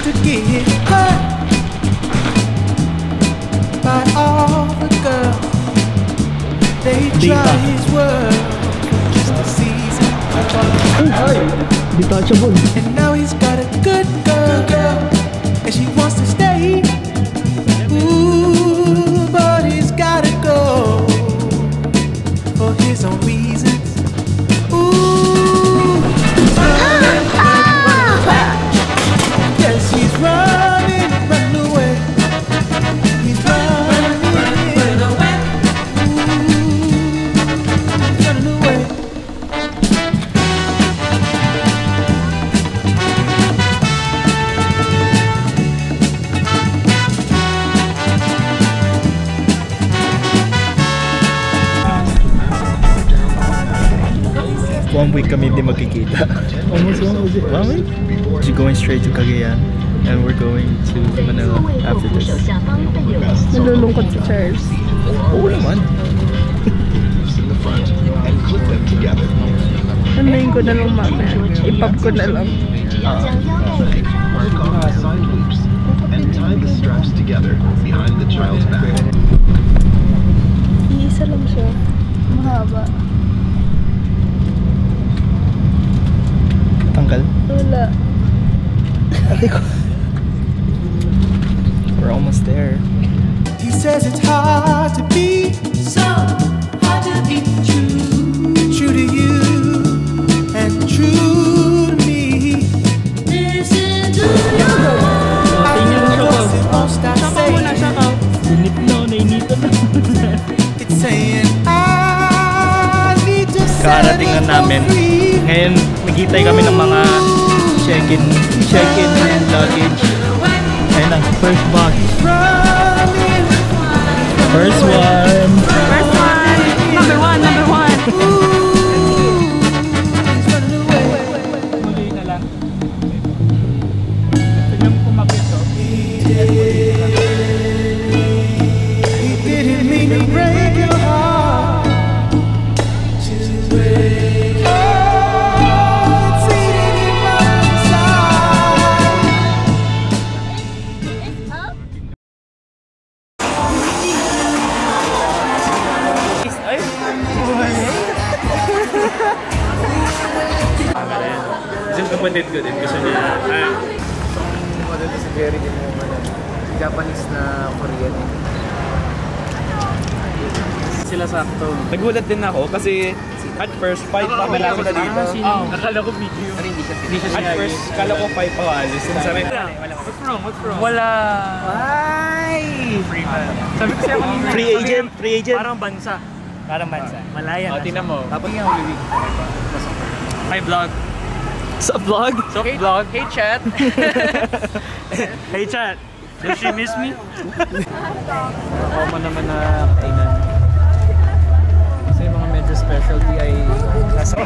to get hurt by all the girls. They try his world for just a season. Detachable. And now he's got a good girl, and she wants to stay. Ooh, but he's gotta go for his own reasons. Ooh, running, yes, he's running, run away. He's running, run away. Ooh, running away. One week kami hindi magkikita. Almost 1 week? We're going straight to Cagayan and we're going to Manila after this. Nalulungkot si Charles. Oo naman. Andayin ko na lang mamaya. Ipap ko na lang. And tie the straps together behind the child's back. Iisa lang siya. Mahaba. Tanggal? Wala. We're almost there. He says it's hard to be so hard to be true to you and true to me. Listen to your voice, it won't stop saying. Init na, nainita na. It's saying I need to Karating na namin. Ngayon, nagkitay kami ng mga check-in luggage. Ayun na, first box. First one. First one! Number one! Number one! Muli na lang. Tignan mo kumapit to. He didn't mean to break your heart. Just break. Oh, it's eating in my inside. Ay! Kasi kapatid ko din. Gusto niya. Model si Jerry din yung Japanese na Korean. Sila sakto. Nagulat din ako kasi at first 5 pa pala ako na dito. Akala ko video. At first, kala ko 5 pa alis. Sabi ko, what's wrong? Wala. Ay! Sabi ko siya kanina. Free agent. Parang bansa. Malaya na. Tingnan mo. Tapos nga uliwig. Hi vlog. Sa vlog? So vlog. Hey chat. Hey chat. Does she miss me? Common naman na kainan. Kasi yung mga medyo specialty ay nasa...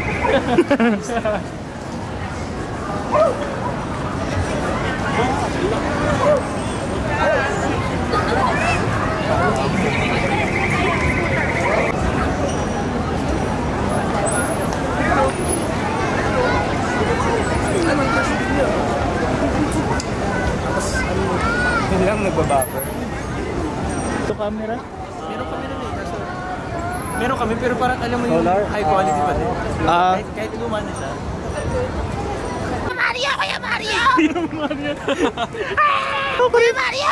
Hindi lang nagbabuffer. Ito camera? Meron kami pero parang alam mo yung high quality pa din. Kahit luma na siya. Mario! Kuya Mario! Kuya Mario!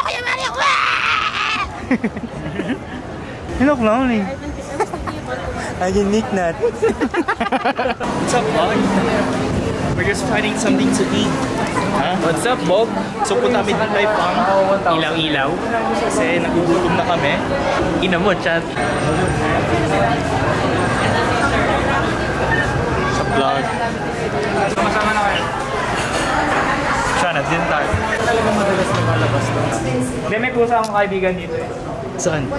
Kuya Mario! Hello, clowning. Ay, unique nut. What's up, vlog? We're just finding something to eat. Huh? What's up, Bob? So, punta kami ng Taipang. Ilaw-ilaw. Kasi nagugutom na kami. Ina mo, chat. Sa vlog. Sama-sama na kayo. Sana, din tayo. Talagang madalas na malabas to. Hindi, may pusa akong kaibigan dito eh. Saan?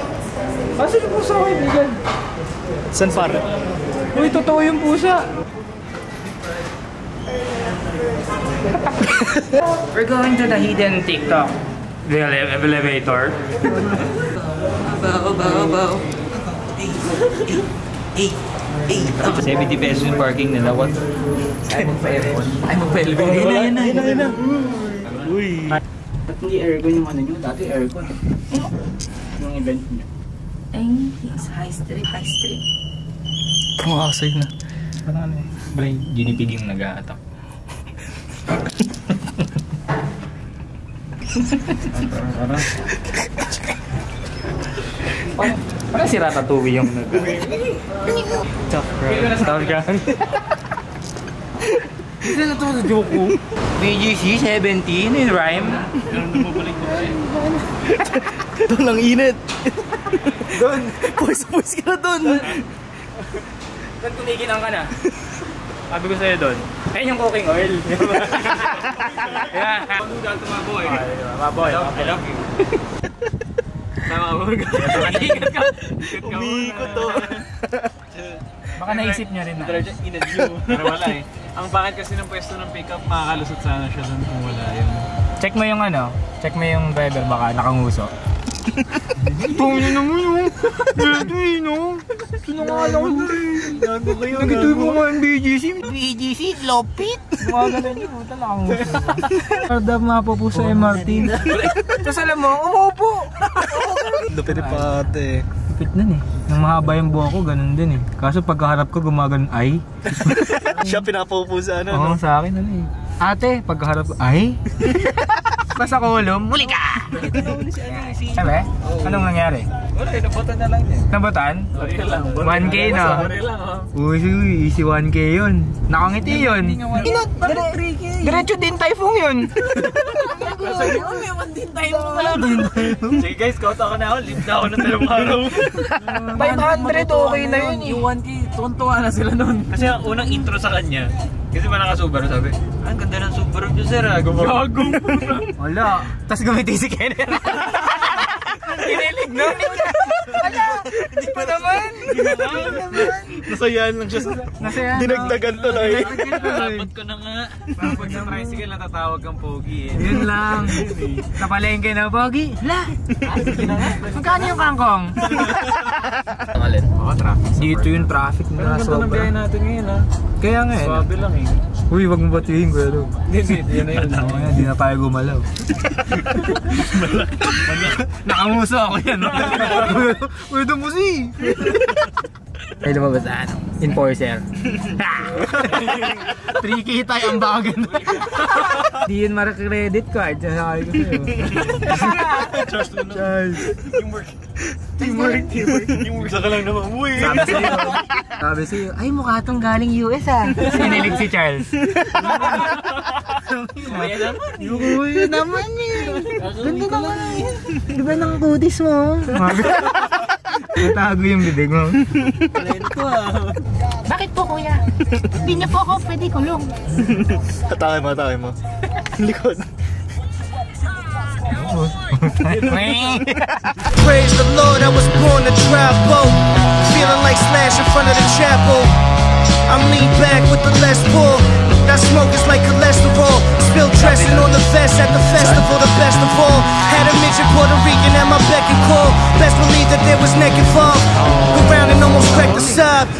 Kasi yung pusa ko kaibigan. Saan para? Uy, totoo yung pusa. We're going to the hidden TikTok. The elevator. Bao. 70 pesos yung parking nila. What? Ay, magpa-aircon. Ay, magpa-elevator. Yun na. Uy! Ba't hindi aircon yung ano nyo? Dati aircon. Yung event nyo. Ay, yes, high street. Pumakasay na. Parang ano eh. Brain, ginipig yung nag-a-attack. Parang si Ratatouille yung Tough crowd. Hindi na ito sa joke ko. BGC 17 in rhyme. Doon lang init. Doon. Pwes ka na doon. Doon kumikinang ka na. Sabi ko sa'yo doon. Ayun yung cooking oil. Yeah. Pagdudan to mga boy. Maboy, I love you. Tama mo. Ingat ka. Umiikot to. Baka naisip niya rin na. Pero wala eh. Ang bakit kasi ng pwesto ng pickup, makakalusot sana siya doon kung wala yun. Check mo yung ano, check mo yung driver baka nakanguso. Tungo naman yung Ito no? Sinungalan ko Gago kayo. Nagituloy mo nga yung BGC. BGC, lopit. Mga ganun yun, ito nakanguso. Hardap mapo po sa MRT. Tapos alam mo, umupo. Lupit pa ate. Lupit nun eh. Nang mahaba yung buha ko, ganun din eh. Kaso pagkaharap ko, gumaganon ay. Siya pinapaupo sa ano. Oo, sa akin ano eh. Ate, pagkaharap ko, ay? Basta kulom, muli ka! Sabi? Anong nangyari? Wala eh, nabutan na lang eh. Nabutan? Sorry lang. 1K na. Sorry lang oh. Uy, easy 1K yun. Nakangiti yun. Diretso din typhoon yun. Sige guys, kota ko na ako. Live na ako ng dalawang araw. 500 okay na yun eh. Yung 1K, tuwan-tuwa na sila nun. Kasi ang unang intro sa kanya, kasi ba naka-Subaru sabi, ang ganda ng Subaru nyo sir ah. Gago. Wala. Tapos gumiti si Kenneth. Kinilig no? Wala. Hindi pa naman. Nasayaan lang siya sa... Nasayaan. Dinagdagan tuloy. Dapat ko na nga. Parang pag na-tricycle, natatawag kang pogi eh. Yun lang. Kapalengke na, Pogi. La! Magkano yung kangkong? Alin? Baka traffic. Dito yung traffic Pero na ang ganda ng biyahe sobra. natin ngayon ah. Kaya nga eh. Swabe lang eh. Uy, wag mo batuhin ko. Hindi, yun na yun. Oo yan, di na tayo gumalaw. Nakamuso ako yan. Uy, dumusi! Ay, lumabas na ano? Enforcer. 3K tayo ang bagan. Di yun marakredit card. Sinasakay ko sa'yo. Charles. Teamwork. Saka lang naman. Uy! Sabi sa'yo, ay mukha tong galing US ah. Sinilig si Charles. Kumaya naman. Uy, naman eh. Ganda naman eh. Di ba ng kutis mo? Natago yung bibig mo. Bakit po kuya? Hindi niyo po ako pwede kulong. Atake mo. Likod. Praise the Lord, I was born to drive boat. Feeling like Slash in front of the chapel. I'm lean back with the Les Paul. That smoke is like cholesterol. Spilled dressing on the vest at the festival, the best of all. Had a midget Puerto Rican at my beck and call. Best believe that there was neck involved. Around and almost cracked the side.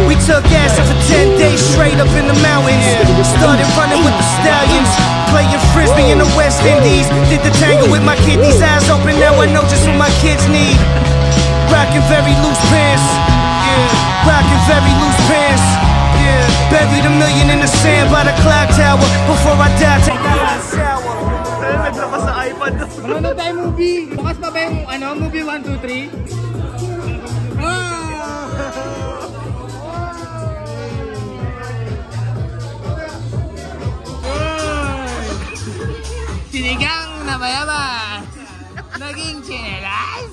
We took acid for 10 days straight up in the mountains. Started running with the stallions. Playing frisbee in the West Indies. Did the tango with my kidneys eyes open. Now I know just what my kids need. Rockin' very loose pants. Yeah. Rockin' very loose pants. Yeah. Buried a million in the sand by the clock tower. Before I die, take a shower. Naglabas sa iPad. Manonood tayo movie. Bukas pa ba yung ano, movie 1, 2, 3? Sinigang na mayama. Naging chinelas.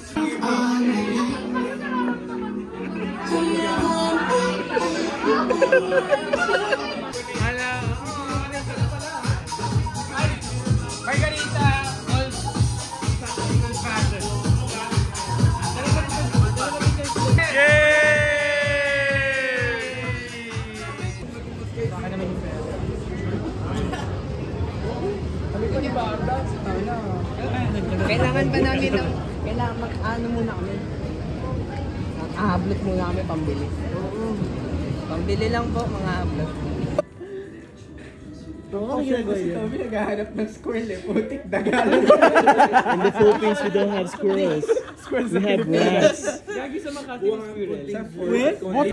Kailangan ba namin ng... Kailangan mag-ano muna kami? Mag-ahablot muna kami pambili. Pambili lang po, mga ahablot. Oo, ginagawa niya. Tommy naghahanap ng squirrel eh. Putik, dagalan. In the Philippines, we don't have squirrels. We have rats. Gagi sa Makati ng squirrel. What?